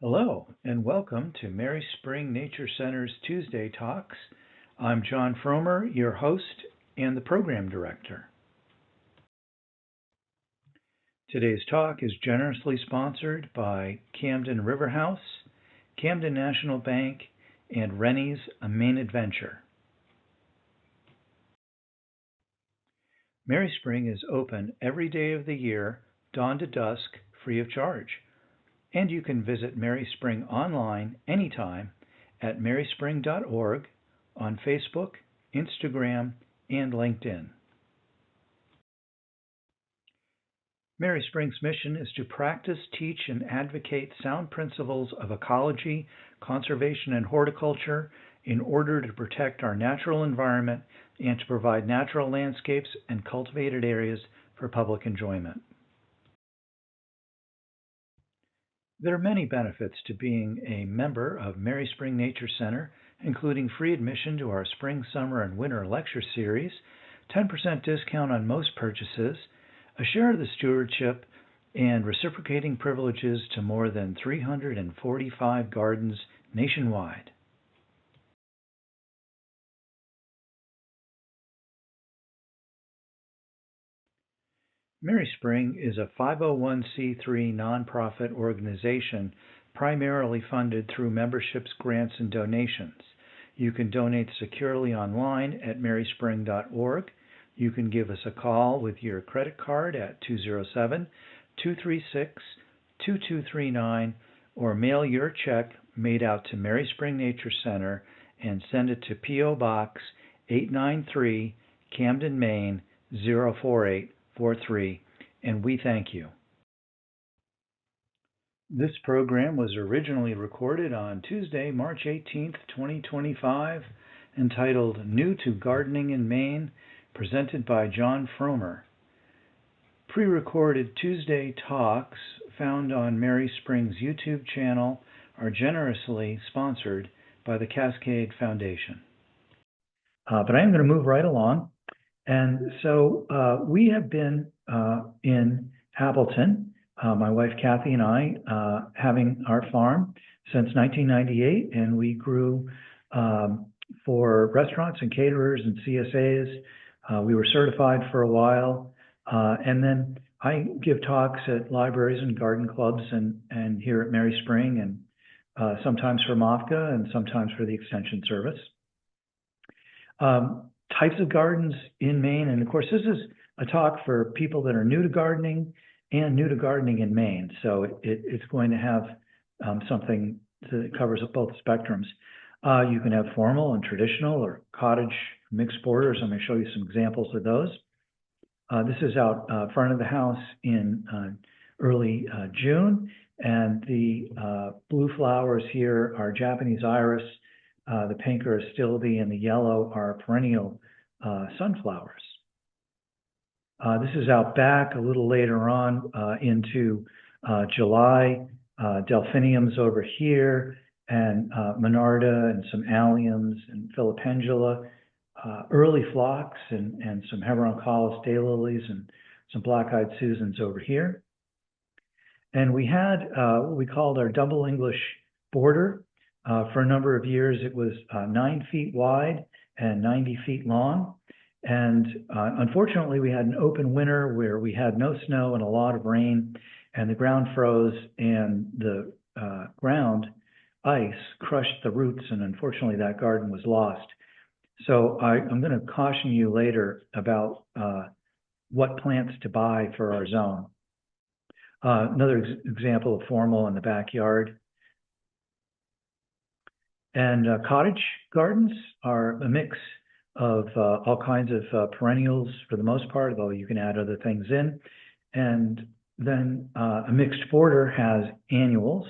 Hello, and welcome to Mary Spring Nature Center's Tuesday Talks. I'm John Fromer, your host and the program director. Today's talk is generously sponsored by Camden River House, Camden National Bank, and Rennie's Maine Adventure. Mary Spring is open every day of the year, dawn to dusk, free of charge. And you can visit Mary Spring online anytime at maryspring.org on Facebook, Instagram, and LinkedIn. Mary Spring's mission is to practice, teach, and advocate sound principles of ecology, conservation, and horticulture in order to protect our natural environment and to provide natural landscapes and cultivated areas for public enjoyment. There are many benefits to being a member of Mary Spring Nature Center, including free admission to our spring, summer, and winter lecture series, 10% discount on most purchases, a share of the stewardship, and reciprocating privileges to more than 345 gardens nationwide. Mary Spring is a 501c3 nonprofit organization primarily funded through memberships, grants, and donations. You can donate securely online at maryspring.org. You can give us a call with your credit card at 207-236-2239 or mail your check made out to Mary Spring Nature Center and send it to P.O. Box 893, Camden, Maine 04843, and we thank you. This program was originally recorded on Tuesday, March 18th, 2025, entitled New to Gardening in Maine, presented by John Fromer. Pre-recorded Tuesday talks found on Mary Spring's YouTube channel are generously sponsored by the Cascade Foundation. But I am going to move right along. And so we have been in Appleton, my wife Kathy and I, having our farm since 1998, and we grew for restaurants and caterers and CSAs. We were certified for a while, and then I give talks at libraries and garden clubs and here at Mary Spring, and sometimes for MOFGA and sometimes for the Extension Service. Types of gardens in Maine, and of course this is a talk for people that are new to gardening and new to gardening in Maine, so it's going to have something that covers both spectrums. You can have formal and traditional or cottage mixed borders. I'm going to show you some examples of those. This is out front of the house in early June, and the blue flowers here are Japanese iris, the pink are astilbe, and the yellow are perennial sunflowers. This is out back a little later on into July, delphiniums over here, and monarda and some alliums and philopendula, early phlox and some Heberoncollis daylilies and some black-eyed Susans over here. And we had what we called our double English border. For a number of years, it was 9 feet wide and 90 feet long. And unfortunately, we had an open winter where we had no snow and a lot of rain, and the ground froze, and the ground ice crushed the roots, and unfortunately, that garden was lost. So I'm going to caution you later about what plants to buy for our zone. Another example of formal in the backyard. And cottage gardens are a mix of all kinds of perennials for the most part, although you can add other things in. And then a mixed border has annuals.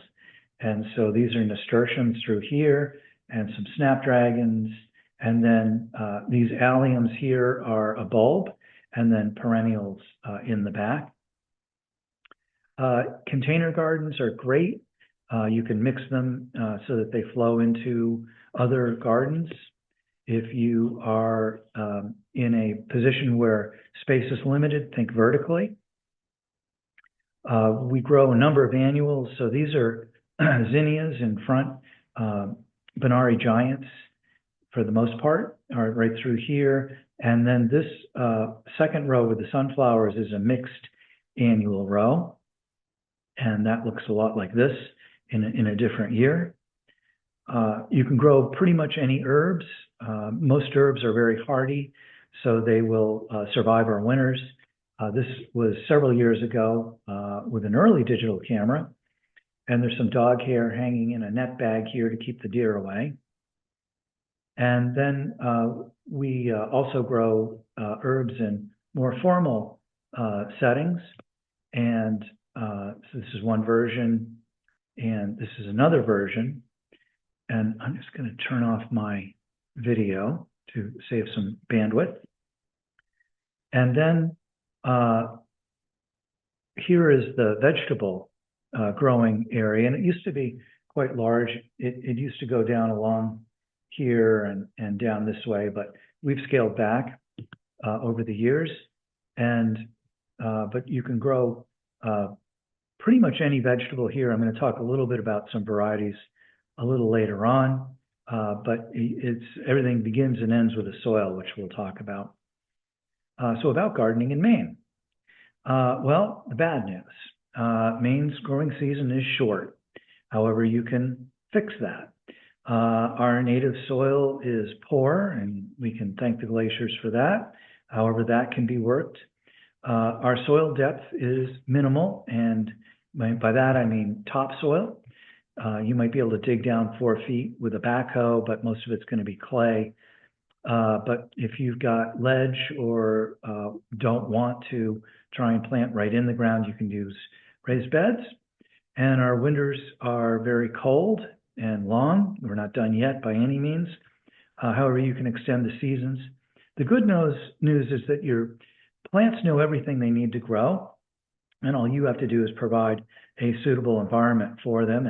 And so these are nasturtiums through here and some snapdragons. And then these alliums here are a bulb, and then perennials in the back. Container gardens are great. You can mix them so that they flow into other gardens. If you are in a position where space is limited, think vertically. We grow a number of annuals, so these are zinnias in front, Benari giants for the most part are right through here. And then this second row with the sunflowers is a mixed annual row. And that looks a lot like this in a different year. You can grow pretty much any herbs. Most herbs are very hardy, so they will survive our winters. This was several years ago with an early digital camera. And there's some dog hair hanging in a net bag here to keep the deer away. And then we also grow herbs in more formal settings. And so this is one version, and this is another version. And I'm just going to turn off my video to save some bandwidth. And then here is the vegetable growing area. And it used to be quite large. It used to go down along here and down this way, but we've scaled back over the years. And but you can grow pretty much any vegetable here. I'm going to talk a little bit about some varieties a little later on, but everything begins and ends with the soil, which we'll talk about. So about gardening in Maine. Well, the bad news. Maine's growing season is short. However, you can fix that. Our native soil is poor, and we can thank the glaciers for that. However, that can be worked. Our soil depth is minimal, and by that I mean topsoil. You might be able to dig down 4 feet with a backhoe, but most of it's going to be clay. But if you've got ledge or don't want to try and plant right in the ground, you can use raised beds. And our winters are very cold and long. We're not done yet by any means. However, you can extend the seasons. The good news is that your plants know everything they need to grow, and all you have to do is provide a suitable environment for them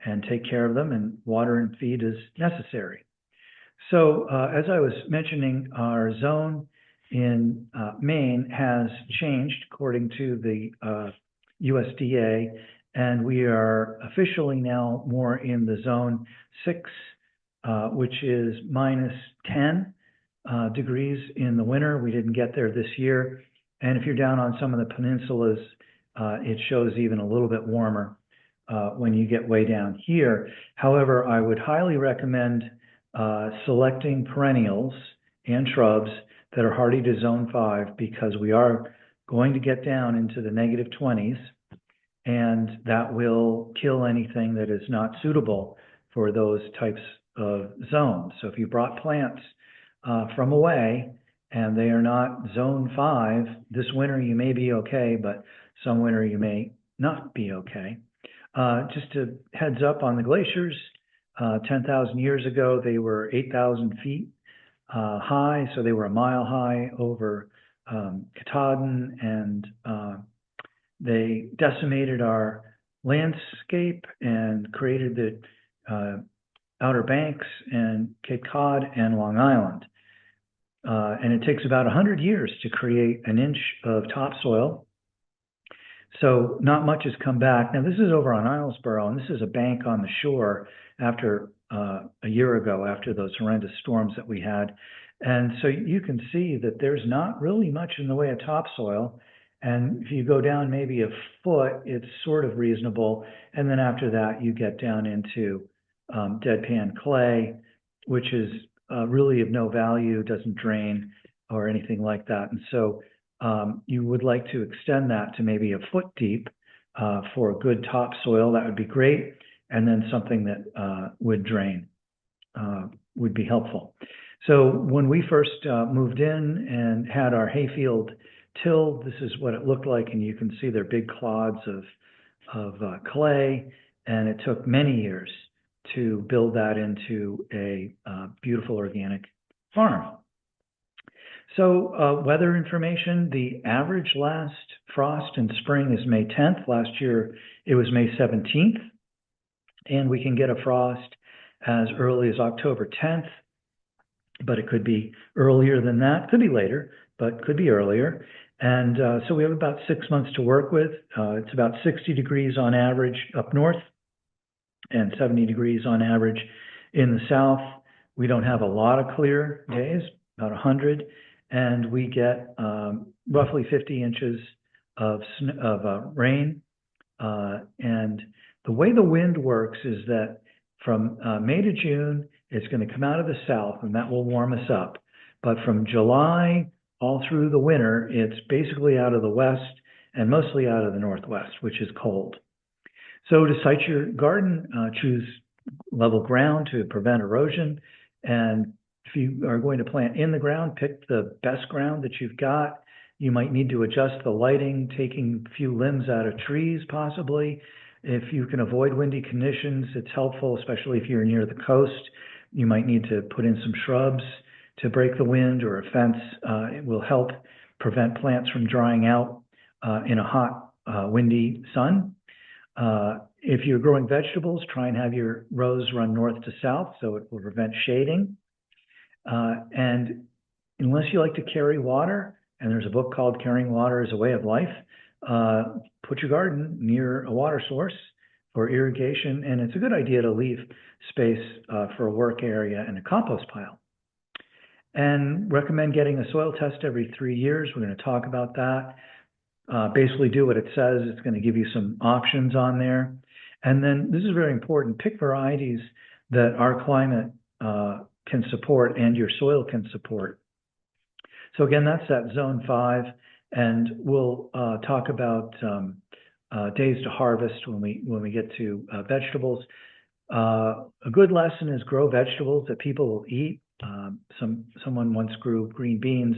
and take care of them, and water and feed as necessary. So as I was mentioning, our zone in Maine has changed according to the USDA, and we are officially now more in the zone 6, which is -10 degrees in the winter. We didn't get there this year. And if you're down on some of the peninsulas, it shows even a little bit warmer when you get way down here. However, I would highly recommend selecting perennials and shrubs that are hardy to zone 5, because we are going to get down into the -20s, and that will kill anything that is not suitable for those types of zones. So if you brought plants from away and they are not zone 5, this winter you may be okay, but some winter you may not be okay. Just a heads up on the glaciers, 10,000 years ago, they were 8,000 feet high, so they were a mile high over Katahdin, and they decimated our landscape and created the Outer Banks and Cape Cod and Long Island. And it takes about 100 years to create an inch of topsoil. So not much has come back. Now this is over on Islesboro, and this is a bank on the shore after a year ago, after those horrendous storms that we had. And so you can see that there's not really much in the way of topsoil. And if you go down maybe a foot, it's sort of reasonable. And then after that, you get down into deadpan clay, which is really of no value, doesn't drain or anything like that. And so you would like to extend that to maybe a foot deep for good topsoil. That would be great. And then something that would drain would be helpful. So when we first moved in and had our hayfield tilled, this is what it looked like. And you can see they're big clods of clay. And it took many years to build that into a beautiful organic farm. So weather information, the average last frost in spring is May 10th. Last year, it was May 17th. And we can get a frost as early as October 10th, but it could be earlier than that. Could be later, but could be earlier. And so we have about 6 months to work with. It's about 60 degrees on average up north. and 70 degrees on average. In the south, we don't have a lot of clear days, about 100, and we get roughly 50 inches of rain. And the way the wind works is that from May to June, it's going to come out of the south, and that will warm us up. But from July all through the winter, it's basically out of the west and mostly out of the northwest, which is cold. So to site your garden, choose level ground to prevent erosion. And if you are going to plant in the ground, pick the best ground that you've got. You might need to adjust the lighting, taking a few limbs out of trees possibly. If you can avoid windy conditions, it's helpful, especially if you're near the coast. You might need to put in some shrubs to break the wind, or a fence. It will help prevent plants from drying out in a hot, windy sun. If you're growing vegetables, try and have your rows run north to south so it will prevent shading. And unless you like to carry water, and there's a book called Carrying Water as a Way of Life, put your garden near a water source for irrigation. And it's a good idea to leave space for a work area and a compost pile. And recommend getting a soil test every 3 years. We're going to talk about that. Basically do what it says. It's going to give you some options on there. And then this is very important, pick varieties that our climate can support and your soil can support. So again, that's that zone 5, and we'll talk about days to harvest when we get to vegetables. A good lesson is grow vegetables that people will eat. Someone once grew green beans,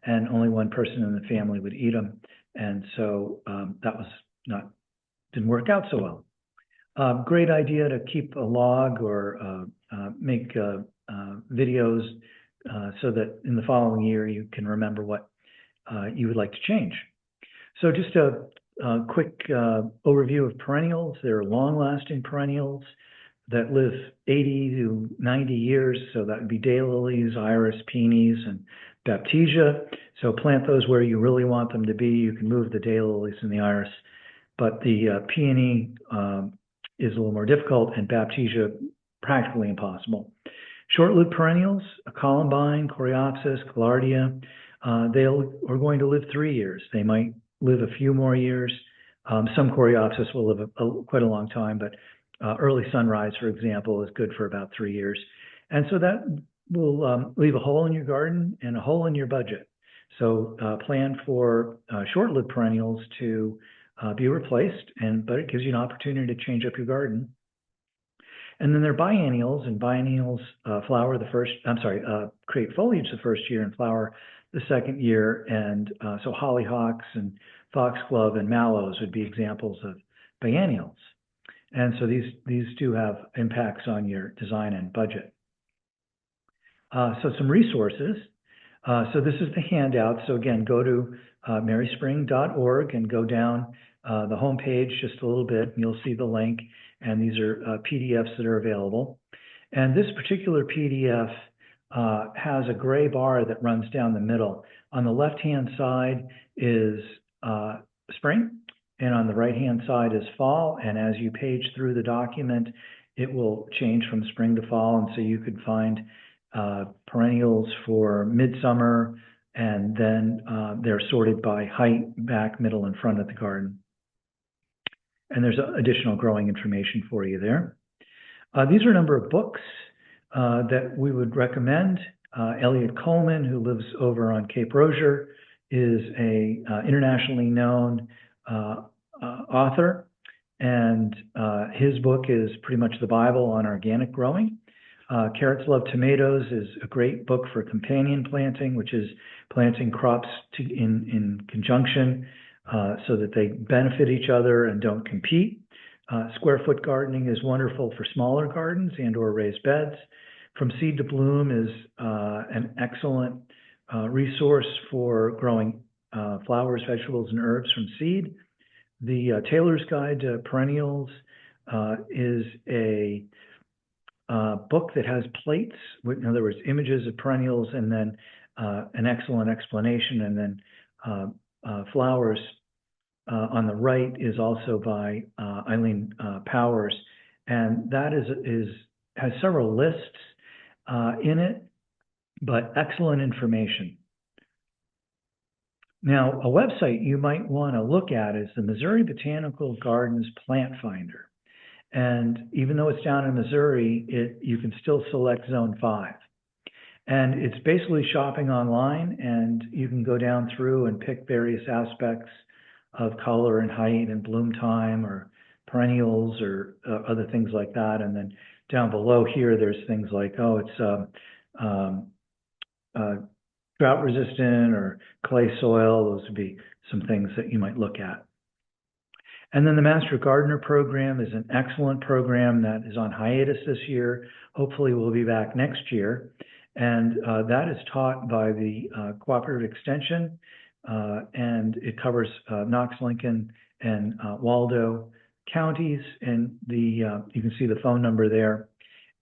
and only one person in the family would eat them. And so that didn't work out so well. Great idea to keep a log or make videos so that in the following year you can remember what you would like to change. So just a quick overview of perennials. They're long-lasting perennials that live 80 to 90 years. So that would be daylilies, iris, peonies, and baptisia. So plant those where you really want them to be. You can move the daylilies and the iris, but the peony is a little more difficult, and baptisia practically impossible. Short-lived perennials, a columbine, coreopsis, gaillardia, they are going to live 3 years. They might live a few more years. Some coreopsis will live quite a long time, but early sunrise, for example, is good for about 3 years. And so that will leave a hole in your garden and a hole in your budget. So plan for short-lived perennials to be replaced, but it gives you an opportunity to change up your garden. And then there are biennials, and biennials create foliage the first year and flower the second year. And so hollyhocks and foxglove and mallows would be examples of biennials. And so these do have impacts on your design and budget. So some resources. So this is the handout. So again, go to maryspring.org and go down the home page just a little bit, and you'll see the link. And these are PDFs that are available. And this particular PDF has a gray bar that runs down the middle. On the left-hand side is spring, and on the right-hand side is fall. And as you page through the document, it will change from spring to fall. And so you could find perennials for midsummer, and then they're sorted by height, back, middle, and front of the garden. And there's additional growing information for you there. These are a number of books that we would recommend. Elliot Coleman, who lives over on Cape Rozier, is a internationally known author, and his book is pretty much the Bible on organic growing. Carrots Love Tomatoes is a great book for companion planting, which is planting crops in conjunction so that they benefit each other and don't compete. Square foot gardening is wonderful for smaller gardens and or raised beds. From Seed to Bloom is an excellent resource for growing flowers, vegetables, and herbs from seed. The Taylor's Guide to Perennials is a book that has plates, in other words, images of perennials, and then an excellent explanation, and then flowers on the right is also by Eileen Powers, And that has several lists in it, but excellent information. Now, a website you might want to look at is the Missouri Botanical Gardens Plant Finder. And even though it's down in Missouri, you can still select Zone 5. And it's basically shopping online, and you can go down through and pick various aspects of color and height and bloom time or perennials or other things like that. And then down below here, there's things like, oh, it's drought resistant or clay soil. Those would be some things that you might look at. And then the Master Gardener program is an excellent program that is on hiatus this year. Hopefully we'll be back next year. And that is taught by the Cooperative Extension, and it covers Knox, Lincoln, and Waldo counties. And you can see the phone number there,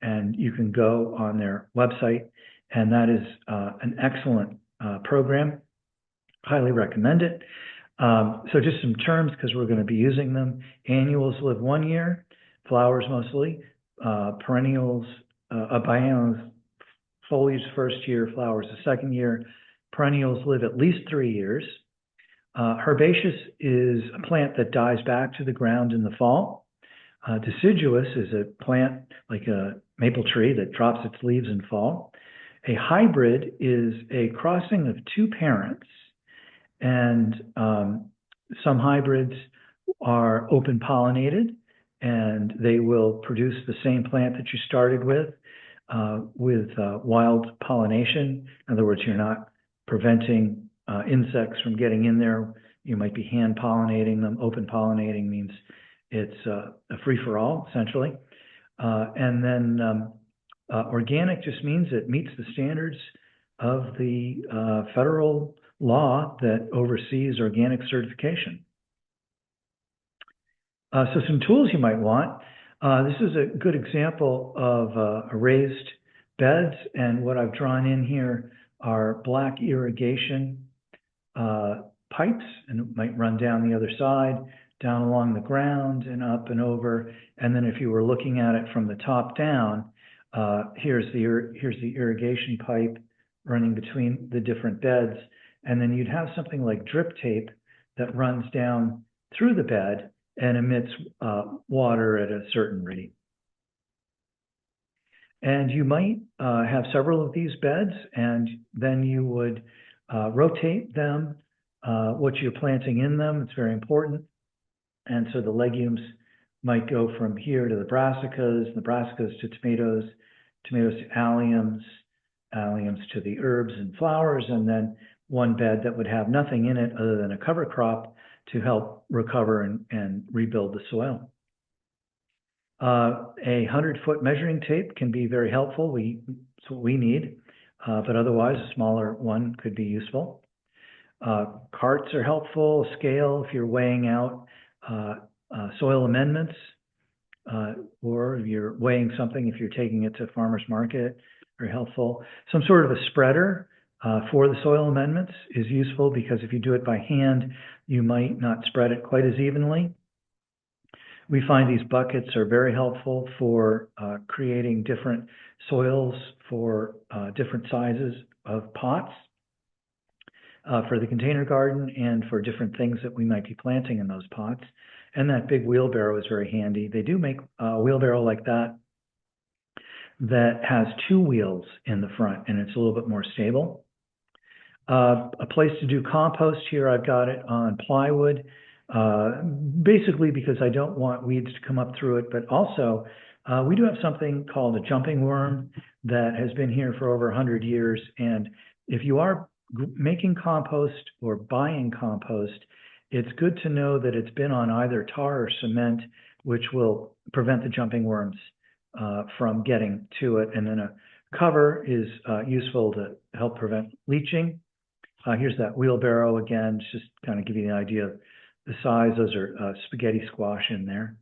and you can go on their website. And that is an excellent program. Highly recommend it. So just some terms, because we're going to be using them. Annuals live 1 year, flowers mostly. Perennials, biennials, foliage first year, flowers the second year. Perennials live at least 3 years. Herbaceous is a plant that dies back to the ground in the fall. Deciduous is a plant like a maple tree that drops its leaves in fall. A hybrid is a crossing of two parents, and some hybrids are open pollinated, and they will produce the same plant that you started with wild pollination. In other words, you're not preventing insects from getting in there. You might be hand pollinating them. Open pollinating means it's a free-for-all, essentially. And then organic just means it meets the standards of the federal law that oversees organic certification. So some tools you might want. This is a good example of raised beds, and what I've drawn in here are black irrigation pipes, and it might run down the other side, down along the ground and up and over. And then if you were looking at it from the top down, here's the irrigation pipe running between the different beds. And then you'd have something like drip tape that runs down through the bed and emits water at a certain rate. And you might have several of these beds, and then you would rotate them, what you're planting in them. It's very important. And so the legumes might go from here to the brassicas to tomatoes, tomatoes to alliums, alliums to the herbs and flowers, and then one bed that would have nothing in it other than a cover crop to help recover and rebuild the soil. A 100-foot measuring tape can be very helpful. It's what we need, but otherwise a smaller one could be useful. Carts are helpful. Scale if you're weighing out soil amendments, or if you're weighing something, if you're taking it to farmer's market, very helpful. Some sort of a spreader for the soil amendments is useful, because if you do it by hand, you might not spread it quite as evenly. We find these buckets are very helpful for creating different soils for different sizes of pots for the container garden and for different things that we might be planting in those pots. And that big wheelbarrow is very handy. They do make a wheelbarrow like that has two wheels in the front, and it's a little bit more stable. A place to do compost here, I've got it on plywood, basically because I don't want weeds to come up through it, but also we do have something called a jumping worm that has been here for over 100 years. And if you are making compost or buying compost, it's good to know that it's been on either tar or cement, which will prevent the jumping worms from getting to it. And then a cover is useful to help prevent leaching. Here's that wheelbarrow again, just kind of give you an idea of the size. Those are spaghetti squash in there.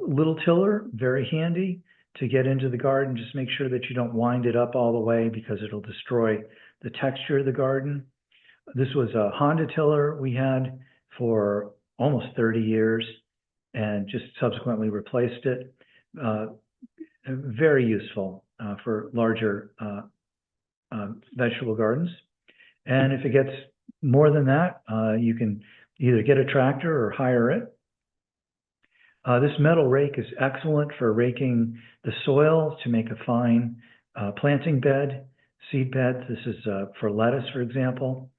Little tiller, very handy to get into the garden. Just make sure that you don't wind it up all the way, because it'll destroy the texture of the garden. This was a Honda tiller we had for almost 30 years and just subsequently replaced it. very useful for larger vegetable gardens. And if it gets more than that, you can either get a tractor or hire it. This metal rake is excellent for raking the soil to make a fine planting bed, seed bed. This is for lettuce, for example.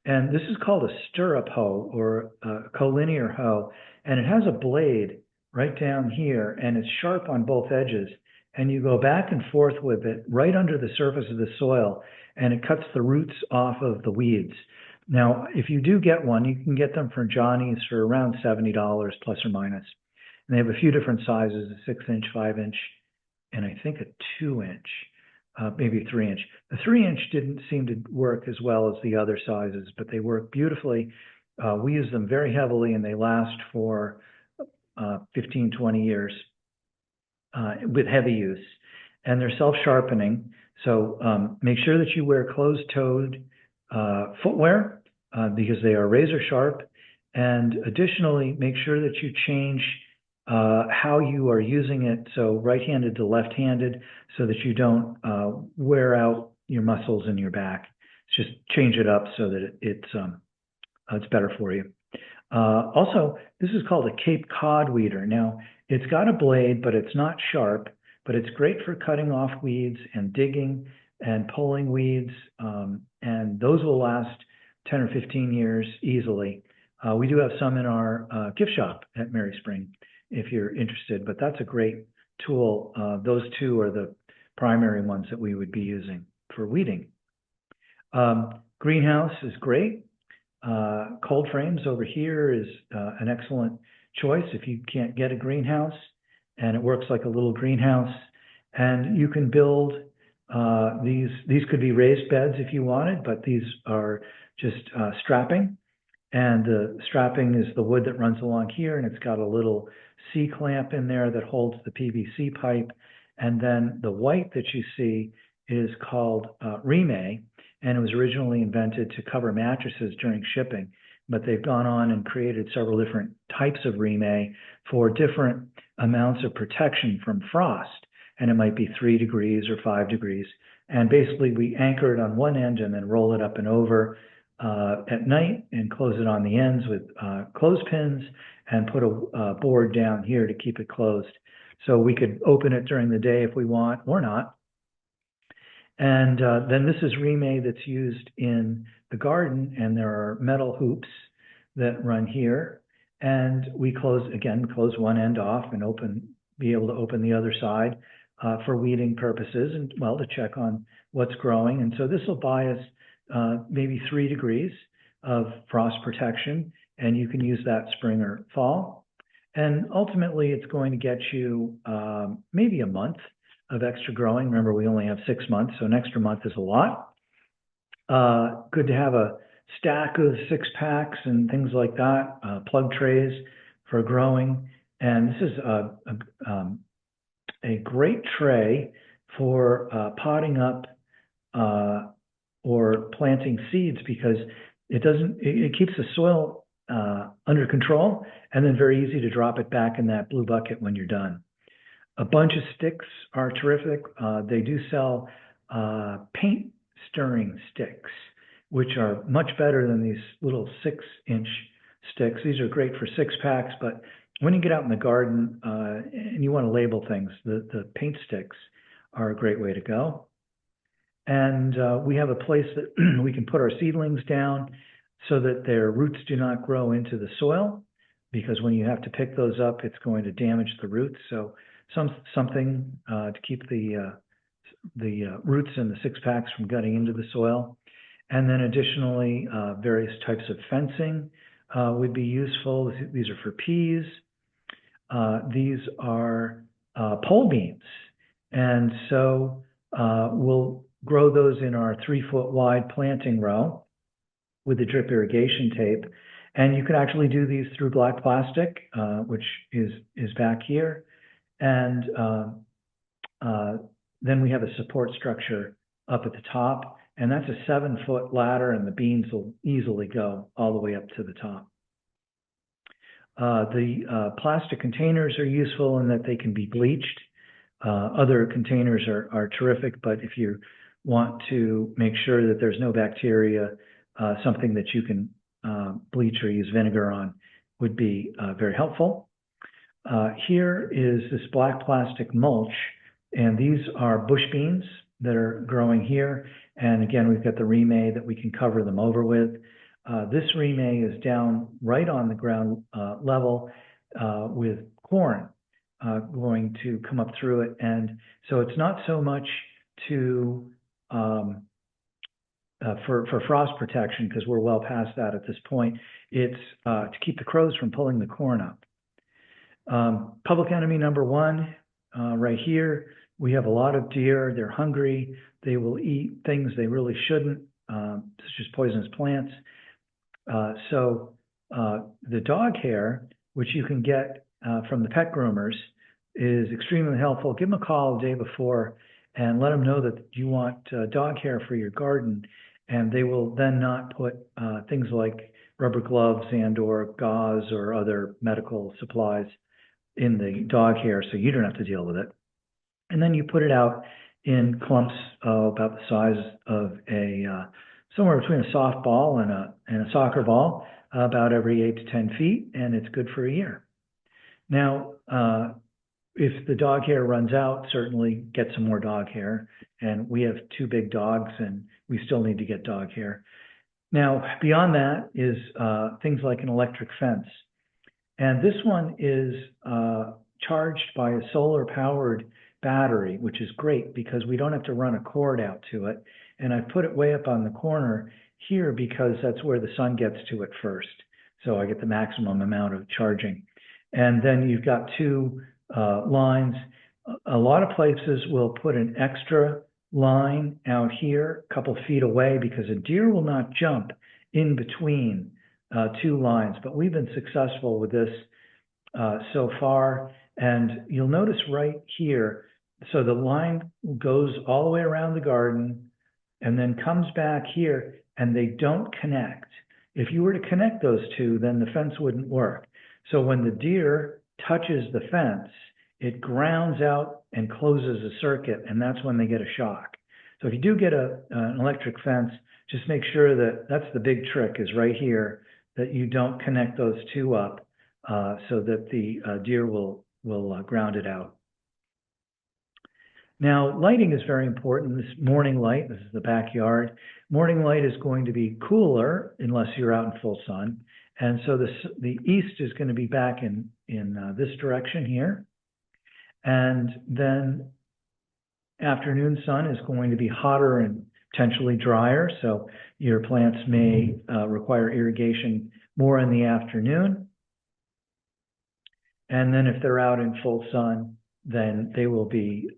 And this is called a stirrup hoe or a collinear hoe. And it has a blade right down here, and it's sharp on both edges. And you go back and forth with it right under the surface of the soil, and it cuts the roots off of the weeds. Now, if you do get one, you can get them from Johnny's for around $70 plus or minus. And they have a few different sizes, a 6-inch, 5-inch, and I think a 2-inch, maybe a 3-inch. The 3-inch didn't seem to work as well as the other sizes, but they work beautifully. We use them very heavily, and they last for 15, 20 years with heavy use. And they're self-sharpening, so make sure that you wear closed-toed footwear because they are razor sharp. And additionally, make sure that you change how you are using it, so right-handed to left-handed, so that you don't wear out your muscles in your back. Just change it up so that it's better for you. Also, this is called a Cape Cod weeder. Now, it's got a blade, but it's not sharp, but it's great for cutting off weeds and digging and pulling weeds, and those will last 10 or 15 years easily. We do have some in our gift shop at Mary Spring, if you're interested, but that's a great tool. Those two are the primary ones that we would be using for weeding. Greenhouse is great. Cold frames over here is an excellent choice if you can't get a greenhouse, and it works like a little greenhouse. And you can build these could be raised beds if you wanted, but these are just strapping. And the strapping is the wood that runs along here, and it's got a little C-clamp in there that holds the PVC pipe. And then the white that you see is called Rime, and it was originally invented to cover mattresses during shipping. But they've gone on and created several different types of Rime for different amounts of protection from frost. And it might be 3 degrees or 5 degrees. And basically, we anchor it on one end and then roll it up and over at night and close it on the ends with clothespins and put a board down here to keep it closed. So we could open it during the day if we want or not. And then this is Rime that's used in the garden, and there are metal hoops that run here. And we close one end off and be able to open the other side for weeding purposes and, well, to check on what's growing. And so this will buy us maybe 3 degrees of frost protection, and you can use that spring or fall. And ultimately, it's going to get you maybe a month of extra growing. Remember, we only have 6 months, so an extra month is a lot. Good to have a stack of 6-packs and things like that, plug trays for growing. And this is a great tray for potting up or planting seeds, because it keeps the soil under control, and then very easy to drop it back in that blue bucket when you're done. A bunch of sticks are terrific. They do sell paint stirring sticks, which are much better than these little 6-inch sticks. These are great for 6-packs, but when you get out in the garden and you want to label things, the paint sticks are a great way to go. And we have a place that we can put our seedlings down so that their roots do not grow into the soil, because when you have to pick those up, it's going to damage the roots. So something to keep the roots in the 6-packs from getting into the soil. And then additionally, various types of fencing would be useful. These are for peas. These are pole beans. And so we'll grow those in our 3-foot wide planting row with the drip irrigation tape. And you can actually do these through black plastic, which is back here. And then we have a support structure up at the top, and that's a 7-foot ladder, and the beans will easily go all the way up to the top. The plastic containers are useful in that they can be bleached. Other containers are terrific, but if you want to make sure that there's no bacteria, something that you can bleach or use vinegar on would be very helpful. Here is this black plastic mulch, and these are bush beans that are growing here. And again, we've got the remay that we can cover them over with. This remay is down right on the ground level with corn going to come up through it. And so it's not so much to for frost protection, because we're well past that at this point. It's to keep the crows from pulling the corn up. Public enemy number one, right here, we have a lot of deer. They're hungry. They will eat things they really shouldn't, such as poisonous plants. So the dog hair, which you can get from the pet groomers, is extremely helpful. Give them a call the day before and let them know that you want dog hair for your garden, and they will then not put things like rubber gloves and or gauze or other medical supplies in the dog hair, so you don't have to deal with it. And then you put it out in clumps about the size of a somewhere between a softball and a soccer ball, about every 8 to 10 feet, and it's good for a year. Now, if the dog hair runs out, certainly get some more dog hair. And we have 2 big dogs, and we still need to get dog hair. Now, beyond that is things like an electric fence. And this one is charged by a solar-powered battery, which is great because we don't have to run a cord out to it. And I put it way up on the corner here because that's where the sun gets to it first. So I get the maximum amount of charging. And then you've got 2 lines. A lot of places will put an extra line out here, a couple feet away, because a deer will not jump in between 2 lines. But we've been successful with this so far. And you'll notice right here, so the line goes all the way around the garden and then comes back here, and they don't connect. If you were to connect those 2, then the fence wouldn't work. So when the deer touches the fence, it grounds out and closes a circuit, and that's when they get a shock. So if you do get an electric fence, just make sure that that's the big trick, is right here, that you don't connect those 2 up so that the deer will ground it out. Now, lighting is very important. This morning light, this is the backyard. Morning light is going to be cooler unless you're out in full sun. And so the east is going to be back in this direction here. And then afternoon sun is going to be hotter and potentially drier. So your plants may require irrigation more in the afternoon. And then if they're out in full sun, then they will be,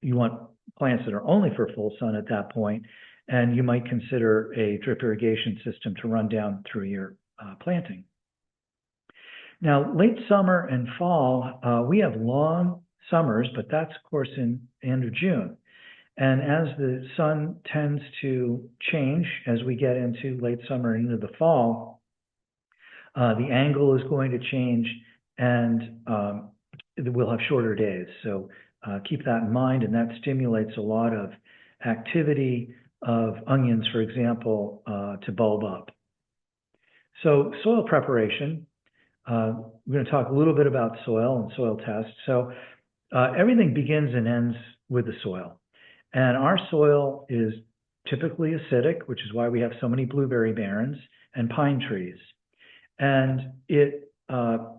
you want plants that are only for full sun at that point, and you might consider a drip irrigation system to run down through your planting. Now, late summer and fall, we have long summers, but that's, of course, in the end of June. And as the sun tends to change as we get into late summer and into the fall, the angle is going to change, and we'll have shorter days. So keep that in mind, and that stimulates a lot of activity of onions, for example, to bulb up. So soil preparation, we're going to talk a little bit about soil and soil tests. So everything begins and ends with the soil. And our soil is typically acidic, which is why we have so many blueberry barrens and pine trees. And it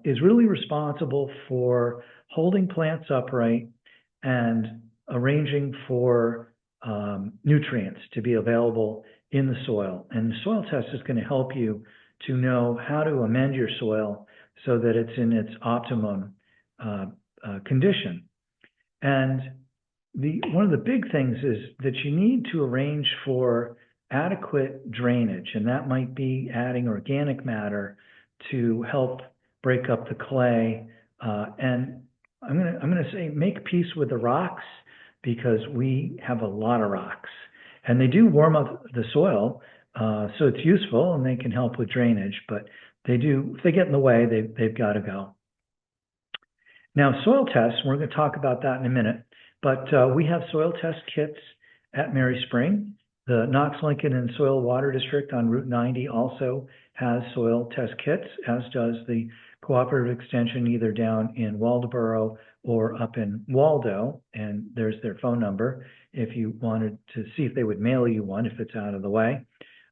is really responsible for holding plants upright and arranging for nutrients to be available in the soil. And the soil test is going to help you to know how to amend your soil so that it's in its optimum condition. And one of the big things is that you need to arrange for adequate drainage, and that might be adding organic matter to help break up the clay. And I'm gonna say make peace with the rocks, because we have a lot of rocks, and they do warm up the soil, so it's useful and they can help with drainage. But if they get in the way, they've got to go. Now, soil tests, we're going to talk about that in a minute, but we have soil test kits at Mary Spring. The Knox, Lincoln, and Soil Water District on Route 90 also has soil test kits, as does the Cooperative Extension either down in Waldoboro or up in Waldo, and there's their phone number if you wanted to see if they would mail you one if it's out of the way.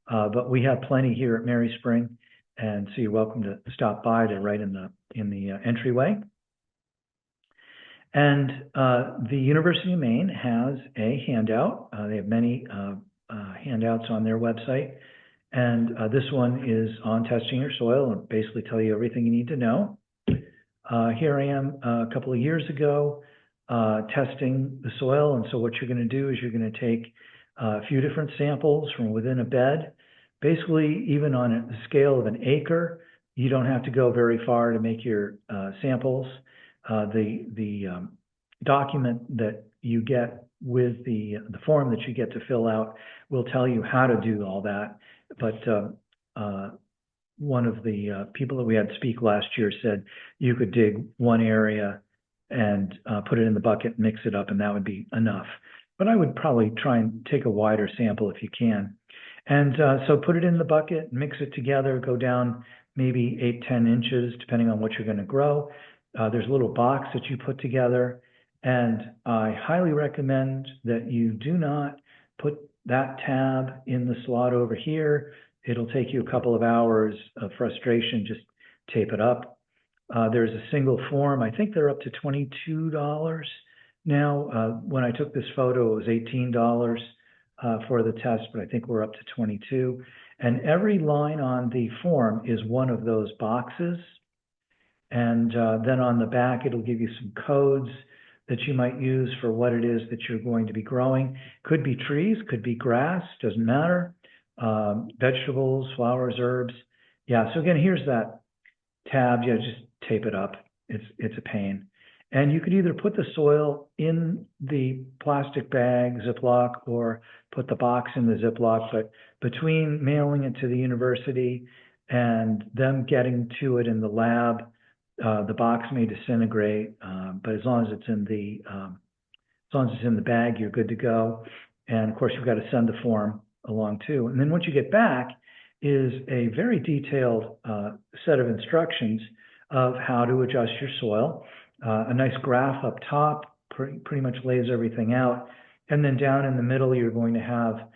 But we have plenty here at Mary Spring, and so you're welcome to stop by. They're right in the entryway. And the University of Maine has a handout. They have many handouts on their website. And this one is on testing your soil and basically tell you everything you need to know. Here I am a couple of years ago testing the soil. And so what you're going to do is you're going to take a few different samples from within a bed. Basically, even on a scale of an acre, you don't have to go very far to make your samples. The document that you get with the form that you get to fill out will tell you how to do all that. But one of the people that we had speak last year said you could dig one area and put it in the bucket, mix it up, and that would be enough. But I would probably try and take a wider sample if you can. And so put it in the bucket, mix it together, go down maybe 8-10 inches, depending on what you're going to grow. There's a little box that you put together, and I highly recommend that you do not put that tab in the slot over here. It'll take you a couple of hours of frustration. Just tape it up. There's a single form. I think they're up to $22 now. When I took this photo, it was $18 for the test, but I think we're up to $22. And every line on the form is one of those boxes. And then on the back, it'll give you some codes that you might use for what it is that you're going to be growing. Could be trees, could be grass, doesn't matter. Vegetables, flowers, herbs. Yeah, so again, here's that tab. Yeah, just tape it up. It's a pain. And you could either put the soil in the plastic bag, Ziploc, or put the box in the Ziploc. But between mailing it to the university and them getting to it in the lab, the box may disintegrate, but as long as it's in the bag, you're good to go. And of course, you've got to send the form along too. And then what you get back is a very detailed set of instructions of how to adjust your soil. A nice graph up top pretty much lays everything out. And then down in the middle, you're going to have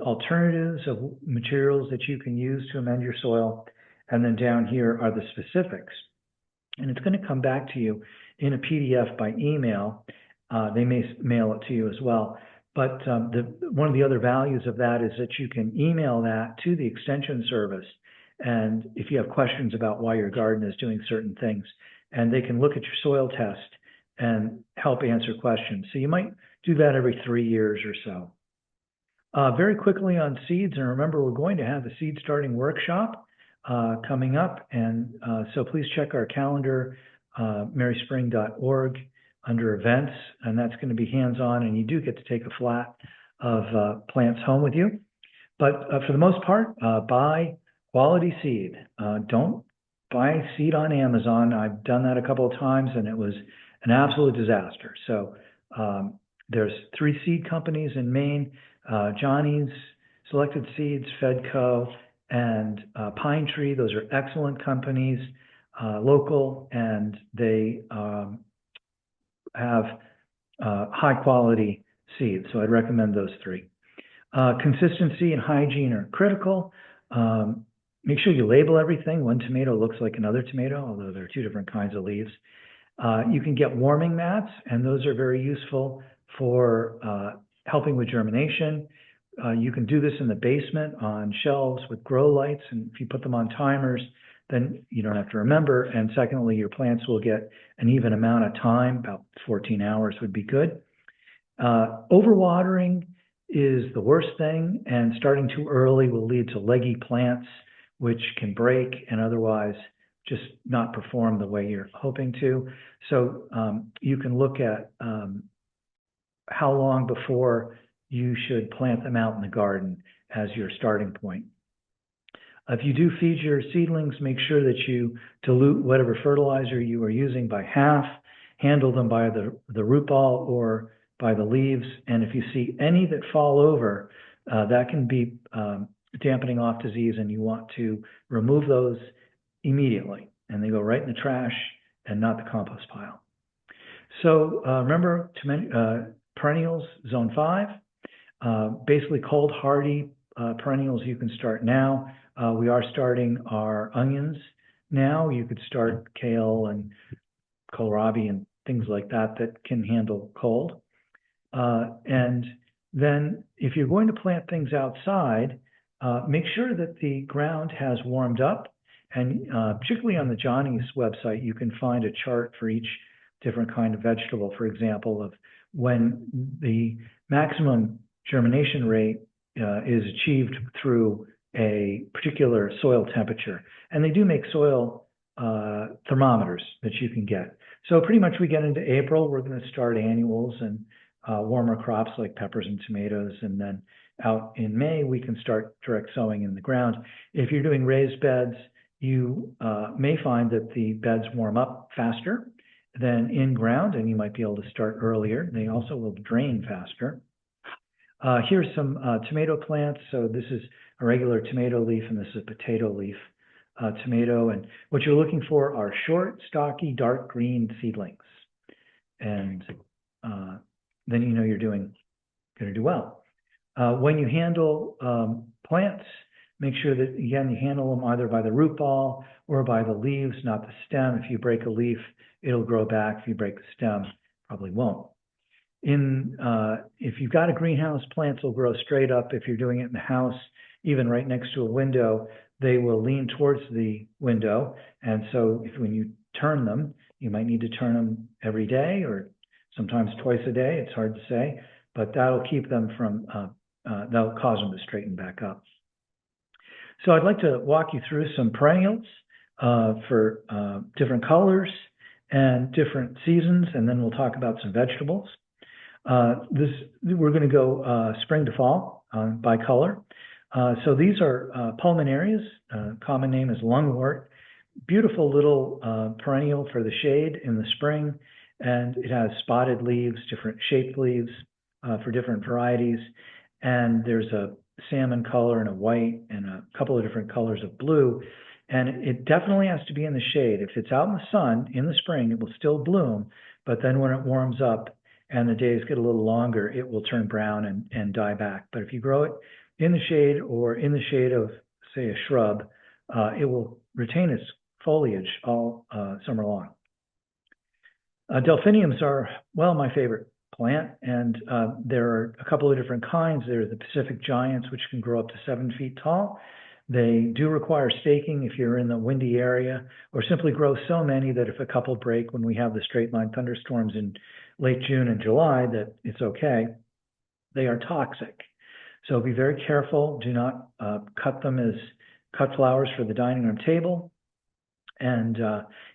alternatives of materials that you can use to amend your soil. And then down here are the specifics. And it's going to come back to you in a PDF by email. They may mail it to you as well. But one of the other values of that is that you can email that to the Extension Service. And if you have questions about why your garden is doing certain things, and they can look at your soil test and help answer questions. So you might do that every 3 years or so. Very quickly on seeds, and remember, we're going to have the seed starting workshop coming up. And so please check our calendar, maryspring.org, under events, and that's going to be hands-on, and you do get to take a flat of plants home with you. But for the most part, buy quality seed. Don't buy seed on Amazon. I've done that a couple of times, and it was an absolute disaster. So there's 3 seed companies in Maine, Johnny's, Selected Seeds, Fedco, and Pine Tree. Those are excellent companies, local, and they have high quality seeds. So I'd recommend those 3. Consistency and hygiene are critical. Make sure you label everything. One tomato looks like another tomato, although there are 2 different kinds of leaves. You can get warming mats, and those are very useful for helping with germination. You can do this in the basement on shelves with grow lights, and if you put them on timers, then you don't have to remember. And secondly, your plants will get an even amount of time, about 14 hours would be good. Overwatering is the worst thing, and starting too early will lead to leggy plants, which can break and otherwise just not perform the way you're hoping to. So you can look at how long before you should plant them out in the garden as your starting point. If you do feed your seedlings, make sure that you dilute whatever fertilizer you are using by half, handle them by the root ball or by the leaves. And if you see any that fall over, that can be dampening off disease, and you want to remove those immediately. And they go right in the trash and not the compost pile. So remember, perennials, zone 5, basically cold hardy perennials you can start now. We are starting our onions now. You could start kale and kohlrabi and things like that that can handle cold. And then if you're going to plant things outside, make sure that the ground has warmed up. And particularly on the Johnny's website, you can find a chart for each different kind of vegetable, for example, of when the maximum germination rate is achieved through a particular soil temperature. And they do make soil thermometers that you can get. So pretty much we get into April, we're going to start annuals and warmer crops like peppers and tomatoes. And then out in May, we can start direct sowing in the ground. If you're doing raised beds, you may find that the beds warm up faster than in ground, and you might be able to start earlier. They also will drain faster. Here's some tomato plants. So this is a regular tomato leaf, and this is a potato leaf tomato. And what you're looking for are short, stocky, dark green seedlings. And then you know you're going to do well. When you handle plants, make sure that, again, you handle them either by the root ball or by the leaves, not the stem. If you break a leaf, it'll grow back. If you break the stem, probably won't. If you've got a greenhouse, plants will grow straight up. If you're doing it in the house, even right next to a window, they will lean towards the window. And so when you turn them, you might need to turn them every day or sometimes twice a day. It's hard to say, but that'll keep them from, that'll cause them to straighten back up. So I'd like to walk you through some perennials for different colors and different seasons, and then we'll talk about some vegetables. We're going to go spring to fall by color. So these are pulmonarias. Common name is lungwort. Beautiful little perennial for the shade in the spring, and it has spotted leaves, different shaped leaves for different varieties. And there's a salmon color and a white and a couple of different colors of blue. And it definitely has to be in the shade. If it's out in the sun in the spring, it will still bloom. But then when it warms up and the days get a little longer, it will turn brown and die back. But if you grow it in the shade or in the shade of, say, a shrub, it will retain its foliage all summer long. Delphiniums are, well, my favorite plant, and there are a couple of different kinds. There are the Pacific Giants, which can grow up to 7 feet tall. They do require staking if you're in the windy area, or simply grow so many that if a couple break when we have the straight line thunderstorms in late June and July, that it's okay. They are toxic. So be very careful. Do not cut them as cut flowers for the dining room table. And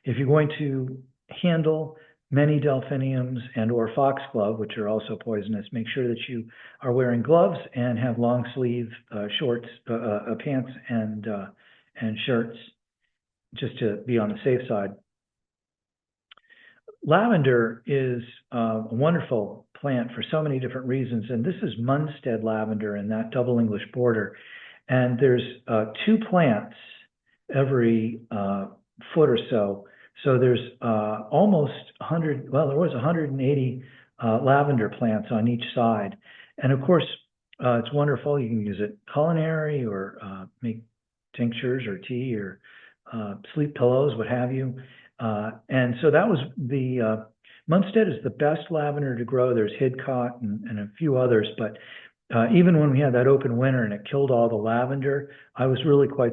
if you're going to handle many delphiniums and or foxglove, which are also poisonous, make sure that you are wearing gloves and have long sleeve shorts, pants and shirts, just to be on the safe side. Lavender is a wonderful plant for so many different reasons, and this is Munstead lavender in that double English border. And there's 2 plants every foot or so. So there's almost 100, well, there was 180 lavender plants on each side. And of course, it's wonderful. You can use it culinary or make tinctures or tea or sleep pillows, what have you. And so that was the, Munstead is the best lavender to grow. There's Hidcote and a few others, but even when we had that open winter and it killed all the lavender, I was really quite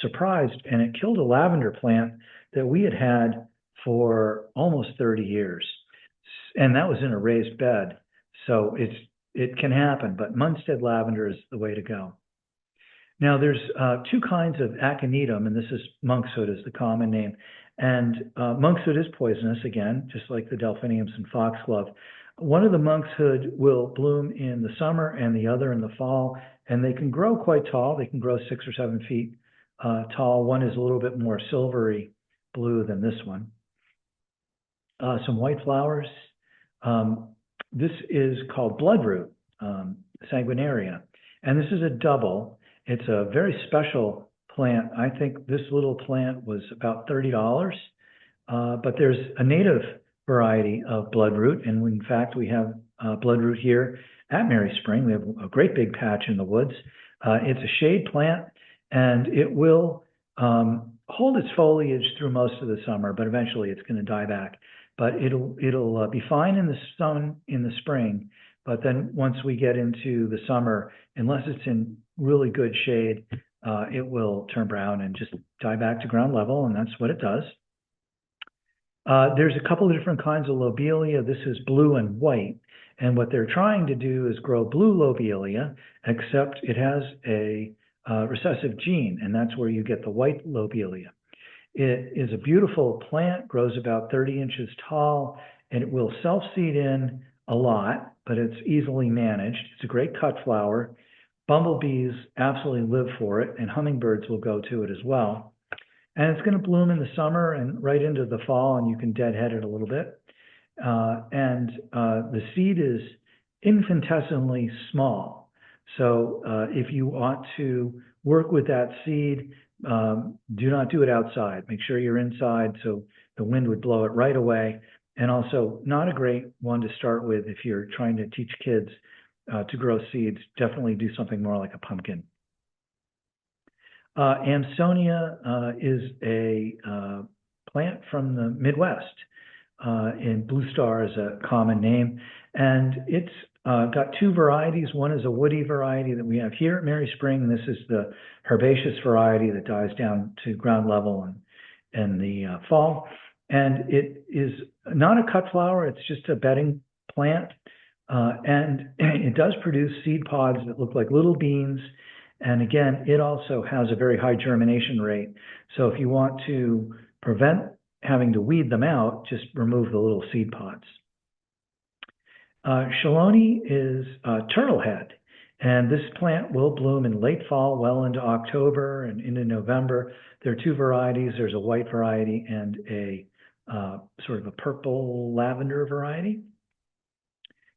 surprised. And it killed a lavender plant that we had had for almost 30 years. And that was in a raised bed. So it can happen, but Munstead lavender is the way to go. Now there's 2 kinds of aconitum, and this is monkshood is the common name. And monkshood is poisonous, again, just like the delphiniums and foxglove. One of the monkshood will bloom in the summer and the other in the fall, and they can grow quite tall. They can grow 6 or 7 feet tall. One is a little bit more silvery blue than this one. Some white flowers. This is called bloodroot, sanguinaria. And this is a double. It's a very special plant. I think this little plant was about $30. But there's a native variety of bloodroot. And in fact, we have bloodroot here at Mary Spring. We have a great big patch in the woods. It's a shade plant, and it will hold its foliage through most of the summer, but eventually it's going to die back. But it'll be fine in the sun in the spring. But then once we get into the summer, unless it's in really good shade, it will turn brown and just die back to ground level, and that's what it does. There's a couple of different kinds of lobelia. This is blue and white. And what they're trying to do is grow blue lobelia, except it has a recessive gene, and that's where you get the white lobelia. It is a beautiful plant, grows about 30 inches tall, and it will self-seed in a lot, but it's easily managed. It's a great cut flower. Bumblebees absolutely live for it, and hummingbirds will go to it as well. And it's going to bloom in the summer and right into the fall, and you can deadhead it a little bit. The seed is infinitesimally small. So if you want to work with that seed, do not do it outside. Make sure you're inside so the wind would blow it right away. And also not a great one to start with if you're trying to teach kids to grow seeds. Definitely do something more like a pumpkin. Amsonia is a plant from the Midwest, and Blue Star is a common name, and it's got two varieties. One is a woody variety that we have here at Mary Spring. This is the herbaceous variety that dies down to ground level in the fall, and it is not a cut flower. It's just a bedding plant, and it does produce seed pods that look like little beans. And again, it also has a very high germination rate. So if you want to prevent having to weed them out, just remove the little seed pods. Chelone is turtlehead, and this plant will bloom in late fall, well into October and into November. There are two varieties. There's a white variety and a sort of a purple lavender variety.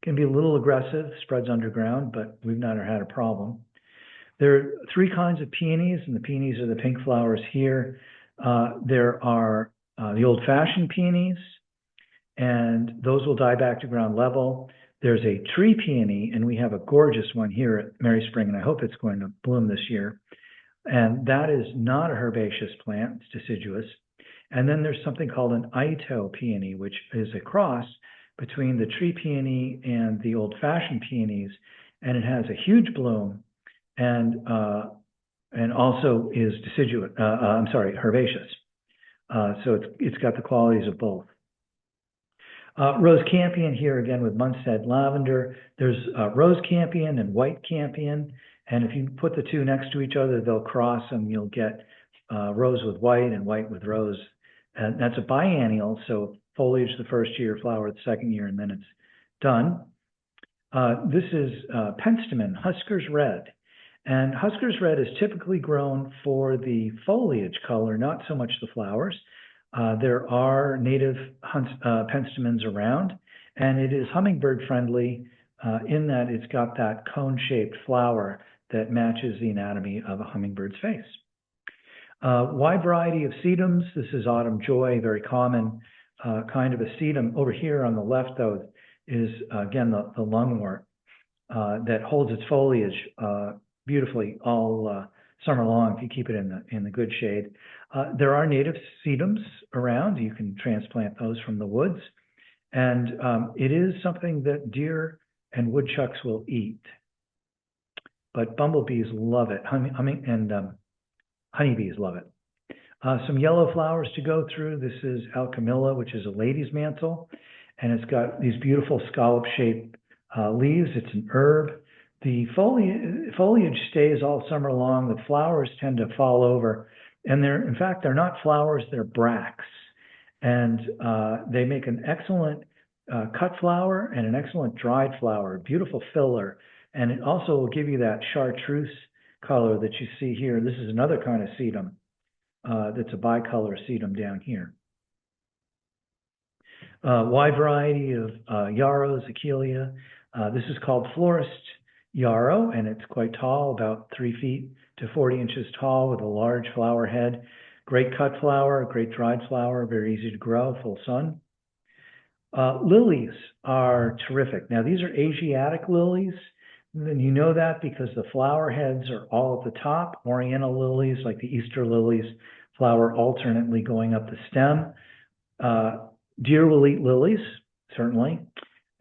Can be a little aggressive, spreads underground, but we've not had a problem. There are three kinds of peonies, and the peonies are the pink flowers here. There are the old-fashioned peonies, and those will die back to ground level. There's a tree peony, and we have a gorgeous one here at Mary Spring, and I hope it's going to bloom this year. And that is not a herbaceous plant, it's deciduous. And then there's something called an Ito peony, which is a cross between the tree peony and the old-fashioned peonies, and it has a huge bloom, and also is deciduous. Herbaceous. So it's got the qualities of both. Rose campion here again with Munstead lavender. There's rose campion and white campion, and if you put the two next to each other, they'll cross, and you'll get rose with white and white with rose. And that's a biennial, so foliage the first year, flower the second year, and then it's done. This is penstemon, Husker's red. And Husker's red is typically grown for the foliage color, not so much the flowers. There are native penstemons around, and it is hummingbird friendly in that it's got that cone-shaped flower that matches the anatomy of a hummingbird's face. Wide variety of sedums. This is autumn joy, very common kind of a sedum. Over here on the left, though, is again the lungwort that holds its foliage beautifully all summer long if you keep it in the good shade. There are native sedums around. You can transplant those from the woods, and it is something that deer and woodchucks will eat. But bumblebees love it, honeybees love it. Some yellow flowers to go through. This is alchemilla, which is a lady's mantle, and it's got these beautiful scallop-shaped leaves. It's an herb. The foliage stays all summer long. The flowers tend to fall over, and in fact, they're not flowers, they're bracts. And they make an excellent cut flower and an excellent dried flower, beautiful filler. And it also will give you that chartreuse color that you see here. This is another kind of sedum that's a bicolor sedum down here. Wide variety of yarrows, Achillea. This is called florist yarrow, and it's quite tall, about 3 feet to 40 inches tall, with a large flower head. Great cut flower, great dried flower, very easy to grow, full sun. Lilies are terrific. Now, these are Asiatic lilies. And you know that because the flower heads are all at the top. Oriental lilies, like the Easter lilies, flower alternately going up the stem. Deer will eat lilies, certainly.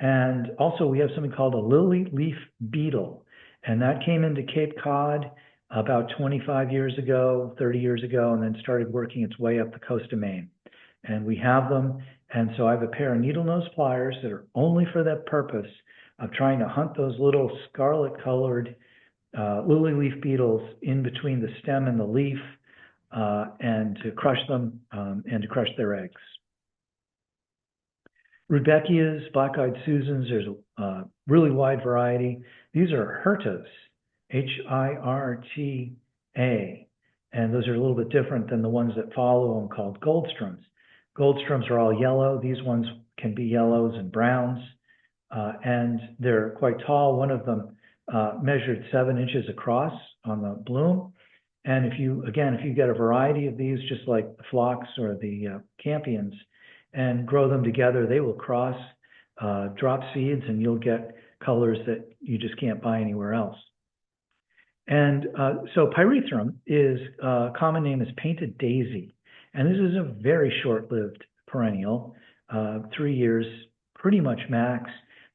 And also we have something called a lily leaf beetle. And that came into Cape Cod about 25 years ago, 30 years ago, and then started working its way up the coast of Maine. And we have them. And so I have a pair of needle nose pliers that are only for that purpose of trying to hunt those little scarlet colored lily leaf beetles in between the stem and the leaf, and to crush them and to crush their eggs. Rudbeckias, black-eyed Susans, there's a really wide variety. These are Hirtas, Hirta, and those are a little bit different than the ones that follow them called Goldstroms. Goldstroms are all yellow. These ones can be yellows and browns, and they're quite tall. One of them measured 7 inches across on the bloom. And if you get a variety of these, just like the phlox or the campions, and grow them together, they will cross, drop seeds, and you'll get colors that you just can't buy anywhere else. And so pyrethrum is common name is painted daisy. And this is a very short-lived perennial, 3 years, pretty much max,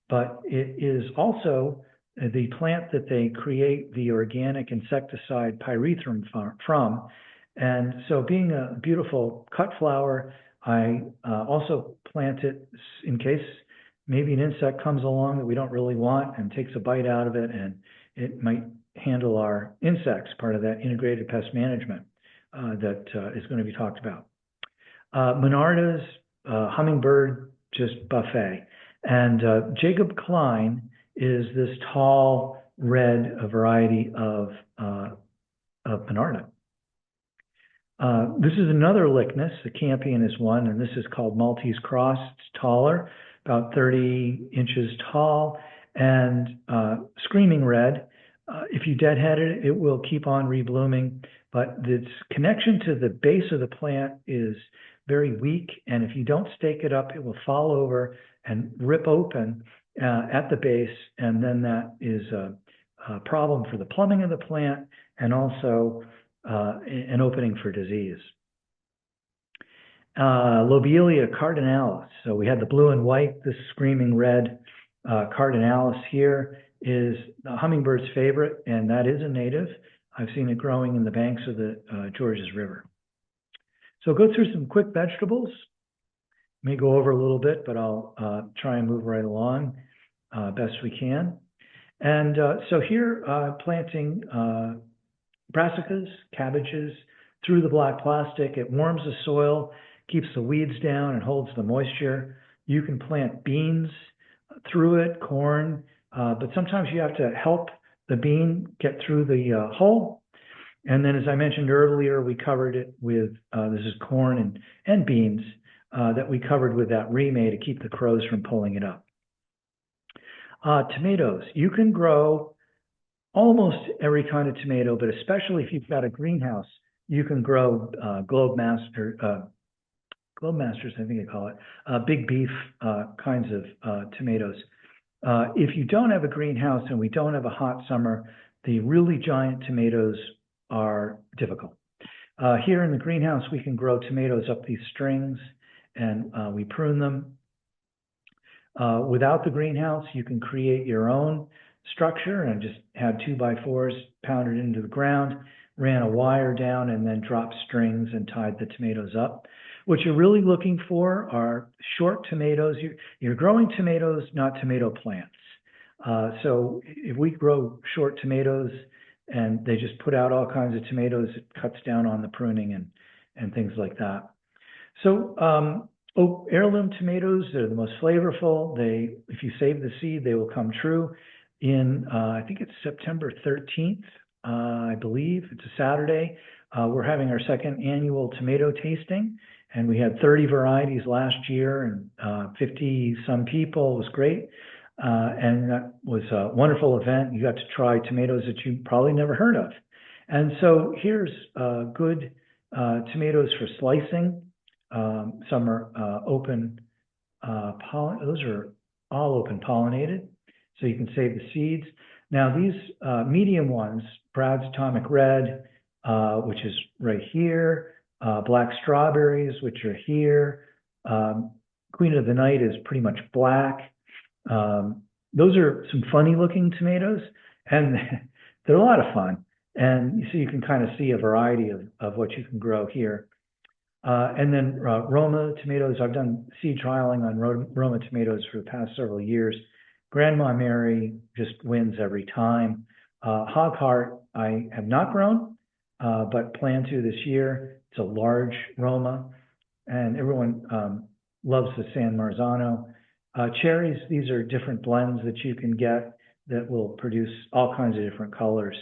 but it is also the plant that they create the organic insecticide pyrethrum from. And so being a beautiful cut flower, I also plant it in case maybe an insect comes along that we don't really want and takes a bite out of it, and it might handle our insects, part of that integrated pest management that is going to be talked about. Monardas, hummingbird, just buffet. And Jacob Klein is this tall red variety of Monarda. This is another Lychnis. The campion is one, and this is called Maltese Cross. It's taller, about 30 inches tall, and screaming red. If you deadhead it, it will keep on reblooming, but its connection to the base of the plant is very weak, and if you don't stake it up, it will fall over and rip open at the base, and then that is a problem for the plumbing of the plant, and also an opening for disease. Lobelia cardinalis. So we had the blue and white, this screaming red cardinalis here is the hummingbird's favorite, and that is a native. I've seen it growing in the banks of the Georges River. So go through some quick vegetables. May go over a little bit, but I'll try and move right along best we can. And so here, planting brassicas, cabbages through the black plastic. It warms the soil, keeps the weeds down, and holds the moisture. You can plant beans through it, corn, but sometimes you have to help the bean get through the hole. And then, as I mentioned earlier, we covered it with, this is corn and beans that we covered with that remay to keep the crows from pulling it up. Tomatoes. You can grow almost every kind of tomato, but especially if you've got a greenhouse, you can grow Globe Masters, I think they call it, big beef kinds of tomatoes. If you don't have a greenhouse and we don't have a hot summer, the really giant tomatoes are difficult. Here in the greenhouse, we can grow tomatoes up these strings, and we prune them. Without the greenhouse, you can create your own structure and just had 2x4s pounded into the ground, ran a wire down, and then dropped strings and tied the tomatoes up. What you're really looking for are short tomatoes. You're growing tomatoes, not tomato plants. So if we grow short tomatoes and they just put out all kinds of tomatoes, it cuts down on the pruning and things like that. So heirloom tomatoes, they're the most flavorful. If you save the seed, they will come true in, I think it's September 13th. I believe. It's a Saturday. We're having our second annual tomato tasting, and we had 30 varieties last year and 50 some people. It was great. And that was a wonderful event. You got to try tomatoes that you probably never heard of. And so here's good tomatoes for slicing. Some are open those are all open pollinated, so you can save the seeds. Now these medium ones, Brad's Atomic Red, which is right here, black strawberries, which are here. Queen of the Night is pretty much black. Those are some funny looking tomatoes, and they're a lot of fun. And so you can kind of see a variety of what you can grow here. And then Roma tomatoes, I've done seed trialing on Roma tomatoes for the past several years. Grandma Mary just wins every time. Hog Heart, I have not grown, but plan to this year. It's a large Roma, and everyone loves the San Marzano. Cherries, these are different blends that you can get that will produce all kinds of different colors.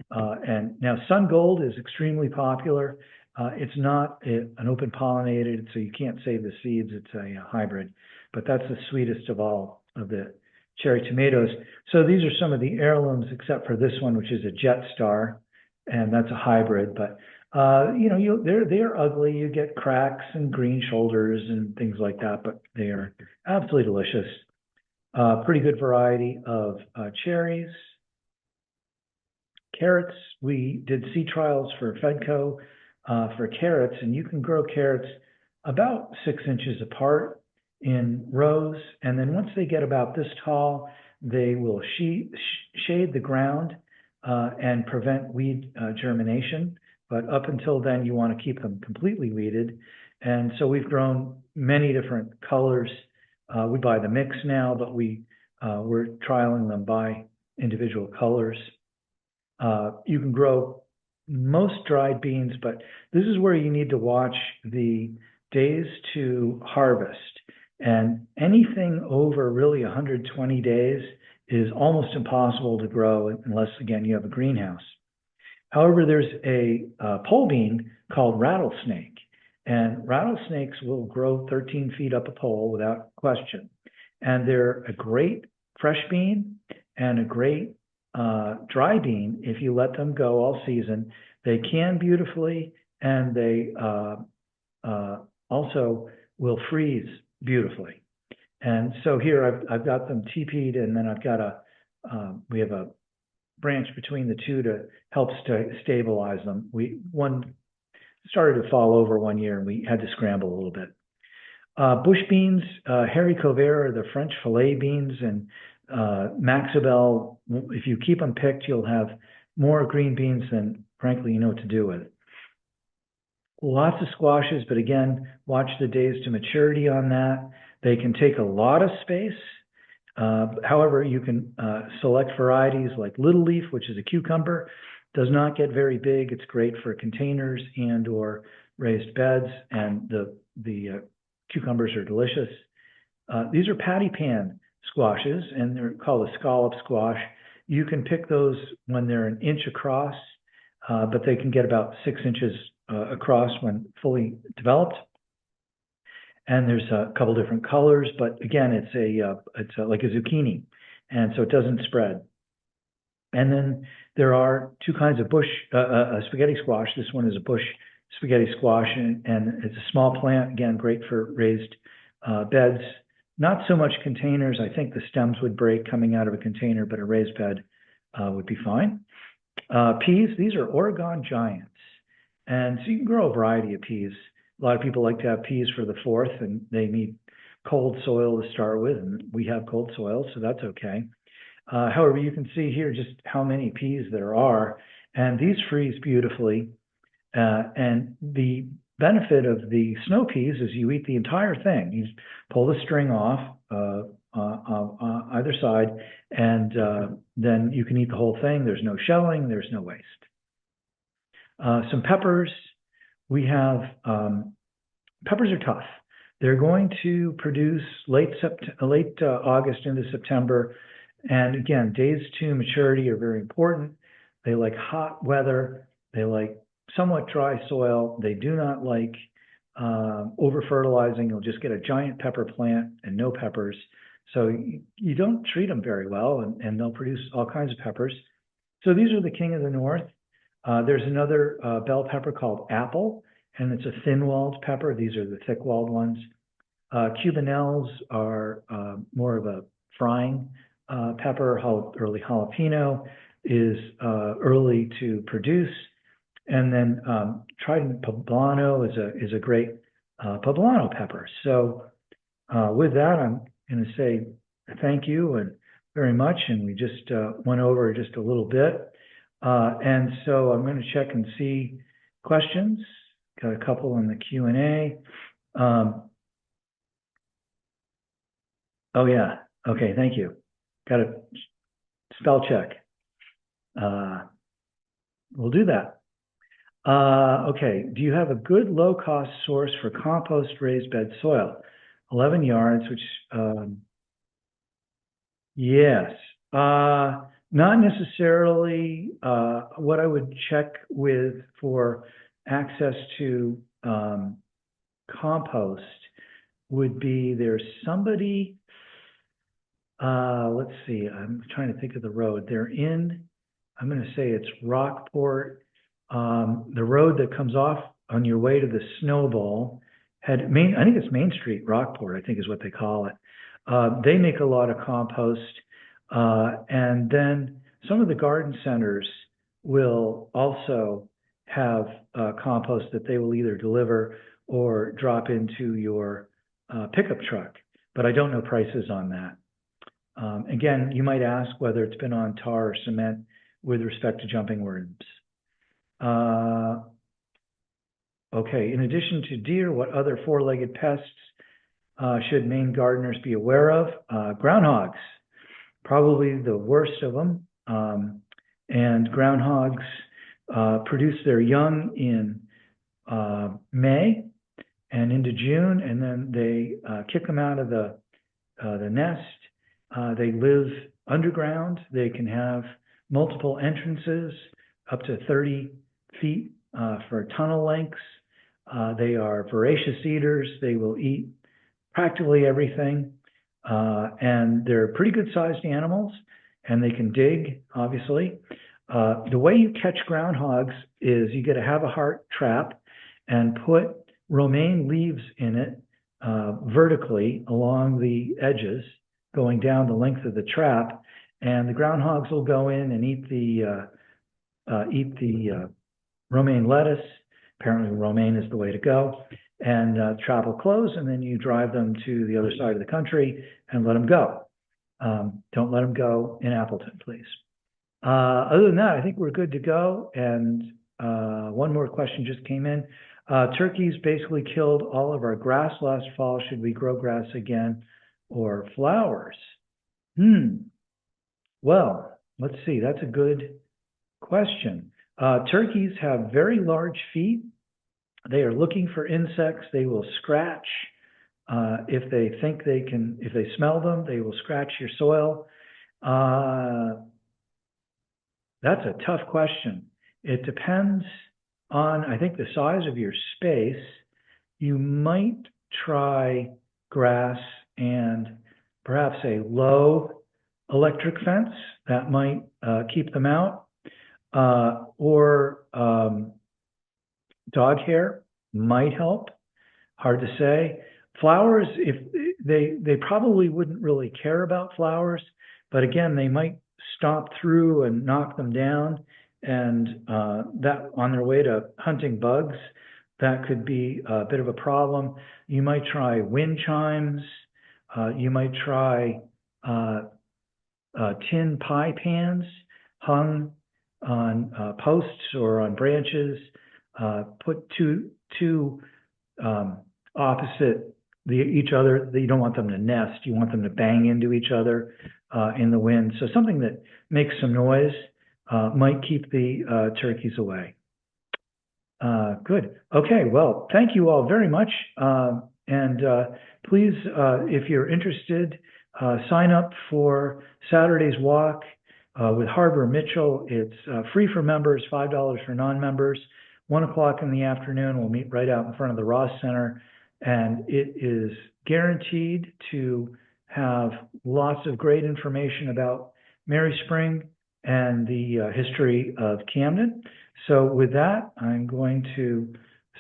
And now Sun Gold is extremely popular. It's not an open pollinated, so you can't save the seeds. It's a hybrid, but that's the sweetest of all of the cherry tomatoes. So these are some of the heirlooms, except for this one, which is a Jet Star, and that's a hybrid. But you know, they're ugly. You get cracks and green shoulders and things like that, but they are absolutely delicious. Pretty good variety of cherries. Carrots, we did seed trials for Fedco for carrots, and you can grow carrots about 6 inches apart in rows, and then once they get about this tall, they will shade the ground and prevent weed germination. But up until then, you want to keep them completely weeded. And so we've grown many different colors. We buy the mix now, but we're trialing them by individual colors. You can grow most dried beans, but this is where you need to watch the days to harvest. And anything over really 120 days is almost impossible to grow unless, again, you have a greenhouse. However, there's a pole bean called rattlesnake, and rattlesnakes will grow 13 feet up a pole without question. And they're a great fresh bean and a great dry bean if you let them go all season. They can beautifully, and they also will freeze beautifully. And so here I've got them TP'd, and then I've got we have a branch between the two to help stabilize them. One started to fall over one year, and we had to scramble a little bit. Bush beans, haricots verts are the French fillet beans, and Maxabel, if you keep them picked, you'll have more green beans than, frankly, you know what to do with. Lots of squashes, but again, watch the days to maturity on that. They can take a lot of space. However, you can select varieties like Little Leaf, which is a cucumber. Does not get very big. It's great for containers and or raised beds, and the cucumbers are delicious. These are patty pan squashes, and they're called a scallop squash. You can pick those when they're an inch across, but they can get about 6 inches across when fully developed. And there's a couple different colors, but again, it's like a zucchini, and so it doesn't spread. And then there are two kinds of bush spaghetti squash. This one is a bush spaghetti squash, and it's a small plant, again, great for raised beds. Not so much containers. I think the stems would break coming out of a container, but a raised bed would be fine. Peas, these are Oregon Giants. And so you can grow a variety of peas. A lot of people like to have peas for the 4th, and they need cold soil to start with, and we have cold soil, so that's okay. However, you can see here just how many peas there are, and these freeze beautifully. And the benefit of the snow peas is you eat the entire thing. You pull the string off either side, and then you can eat the whole thing. There's no shelling, there's no waste. Some peppers. We have, peppers are tough. They're going to produce late August into September. And again, days to maturity are very important. They like hot weather. They like somewhat dry soil. They do not like over fertilizing. You'll just get a giant pepper plant and no peppers. So you don't treat them very well, and they'll produce all kinds of peppers. So these are the king of the north. There's another bell pepper called apple, and it's a thin-walled pepper. These are the thick-walled ones. Cubanelles are more of a frying pepper. Early jalapeno is early to produce. And then Trident poblano is a great poblano pepper. So with that, I'm going to say thank you and very much. And we just went over just a little bit. And so I'm going to check and see questions. Got a couple in the Q&A. Oh yeah. Okay. Thank you. Got a spell check. We'll do that. Okay. Do you have a good low cost source for compost raised bed soil? 11 yards, which, yes. Not necessarily. What I would check with for access to compost would be there's somebody, let's see, I'm trying to think of the road. They're in, I'm going to say it's Rockport, the road that comes off on your way to the Snow Bowl. I think it's Main Street, Rockport, I think is what they call it. They make a lot of compost. And then some of the garden centers will also have compost that they will either deliver or drop into your pickup truck. But I don't know prices on that. Again, you might ask whether it's been on tar or cement with respect to jumping worms. Okay, in addition to deer, what other four-legged pests should Maine gardeners be aware of? Groundhogs, probably the worst of them. And groundhogs produce their young in May and into June, and then they kick them out of the nest. They live underground. They can have multiple entrances, up to 30 feet for tunnel lengths. They are voracious eaters. They will eat practically everything. And they're pretty good sized animals, and they can dig, obviously. The way you catch groundhogs is you get a have-a-heart trap and put romaine leaves in it vertically along the edges, going down the length of the trap, and the groundhogs will go in and eat the romaine lettuce. Apparently romaine is the way to go. And the trap will close, and then you drive them to the other side of the country and let them go. Don't let them go in Appleton, please. Other than that, I think we're good to go. And one more question just came in. Turkeys basically killed all of our grass last fall. Should we grow grass again or flowers? Well, let's see. That's a good question. Turkeys have very large feet. They are looking for insects. They will scratch. If they think they can, if they smell them, they will scratch your soil. That's a tough question. It depends on, I think, the size of your space. You might try grass and perhaps a low electric fence that might keep them out, or dog hair might help. Hard to say. Flowers, if they probably wouldn't really care about flowers, but again, they might stomp through and knock them down, and that on their way to hunting bugs, that could be a bit of a problem. You might try wind chimes. You might try tin pie pans hung on posts or on branches. Put two opposite each other. You don't want them to nest. You want them to bang into each other in the wind. So something that makes some noise might keep the turkeys away. Good. Okay. Well, thank you all very much. And please, if you're interested, sign up for Saturday's walk. With Harbor Mitchell, it's free for members, $5 for non-members. 1 o'clock in the afternoon, we'll meet right out in front of the Ross Center, and it is guaranteed to have lots of great information about Mary Spring and the history of Camden. So with that, I'm going to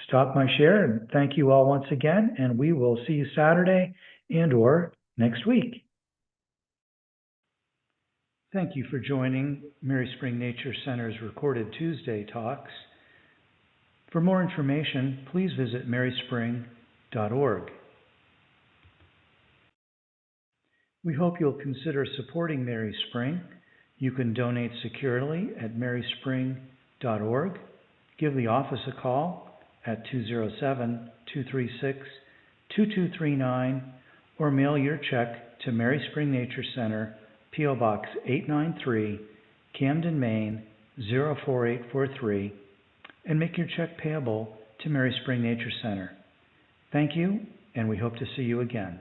stop my share and thank you all once again, and we will see you Saturday and/or next week. Thank you for joining Mary Spring Nature Center's recorded Tuesday talks. For more information, please visit maryspring.org. We hope you'll consider supporting Mary Spring. You can donate securely at maryspring.org. Give the office a call at 207-236-2239 or mail your check to Mary Spring Nature Center, P.O. Box 893, Camden, Maine 04843, and make your check payable to Mary Spring Nature Center. Thank you, and we hope to see you again.